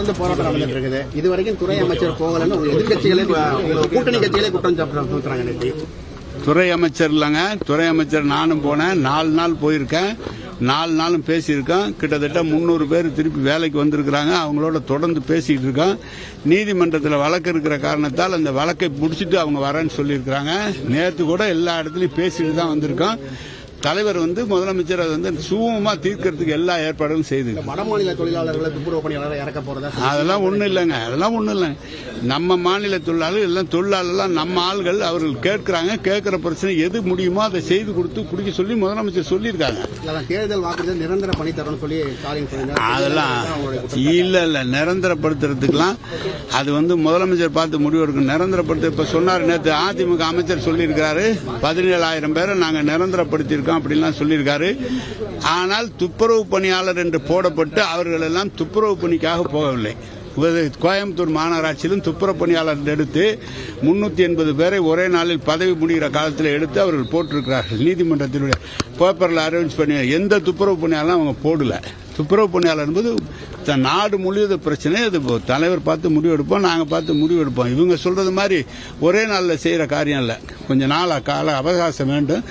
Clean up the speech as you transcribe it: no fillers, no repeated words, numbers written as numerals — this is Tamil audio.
தொடர்ந்து போராட்டம் நடந்துட்டு இருக்குது. இதுவரைக்கும் துறை அமைச்சர் போகலன்னு எதிர்கட்சிகளே கூட்டணி கட்சிகளே குற்றம் சாட்டுறாங்க. துறை அமைச்சர் இல்லைங்க, துறை அமைச்சர் நானும் போனேன், 4 நாள் போயிருக்கேன், 4 நாளும் பேசியிருக்கோம். கிட்டத்தட்ட 300 பேர் திருப்பி வேலைக்கு வந்திருக்கிறாங்க. அவங்களோட தொடர்ந்து பேசிட்டு இருக்கோம். நீதிமன்றத்தில் வழக்கு இருக்கிற காரணத்தால் அந்த வழக்கை முடிச்சுட்டு அவங்க வரேன்னு சொல்லியிருக்கிறாங்க. நேற்று கூட எல்லா இடத்துலையும் பேசிட்டு தான் வந்திருக்கோம். தலைவர் முதலமைச்சர் அதை சுமூகமா தீர்க்கறதுக்கு எல்லா ஏற்பாடும் செய்து. வடமாநில தொழிலாளர்களை துப்புரவு பணியாளரை இறக்க போறதா? அதெல்லாம் ஒண்ணும் இல்லைங்க, அதெல்லாம் ஒண்ணும் இல்லைங்க. நம்ம மாநில தொழிலாளர்கள் எல்லாம் தொழிலாளர்கள் நம்ம ஆள்கள். அவர்கள் கேட்கிறாங்க, கேட்கிற பிரச்சனை எது முடியுமோ அதை செய்து கொடுத்து குடிக்க சொல்லி முதலமைச்சர் சொல்லியிருக்காங்க. தேர்தல் வாக்குறுதி நிரந்தர பணி தரணும் சொல்லி அதெல்லாம் இல்ல நிரந்தரப்படுத்துறதுக்கெல்லாம் அது முதலமைச்சர் பார்த்து முடிவு எடுக்கணும். நிரந்தரப்படுத்த இப்ப சொன்னார், நேற்று அதிமுக அமைச்சர் சொல்லியிருக்காரு 17,000 பேரை நாங்க நிரந்தரப்படுத்தியிருக்கோம் அப்படின்லாம் சொல்லியிருக்காரு. ஆனால் துப்புரவு பணியாளர் என்று போடப்பட்டு அவர்கள் எல்லாம் துப்புரவு பணிக்காக போகவில்லை. கோயம்புத்தூர் மாநகராட்சியிலும் துப்புரவு பணியாளர் எடுத்து 380 பேரை ஒரே நாளில் பதவி முடிகிற காலத்தில் எடுத்து அவர்கள் போட்டிருக்கிறார்கள். நீதிமன்றத்தினுடைய பேப்பரில் அரேஞ்ச் பண்ணி எந்த துப்புரவு பணியாளரும் அவங்க போடல. துப்புரவு பணியாளர் என்பது நாடு முழுவதும் பிரச்சனை. அது தலைவர் பார்த்து முடிவெடுப்போம், நாங்கள் பார்த்து முடிவெடுப்போம். இவங்க சொல்றது மாதிரி ஒரே நாளில் செய்யற காரியம் இல்லை, கொஞ்ச நாள் கால அவகாசம் வேண்டும்.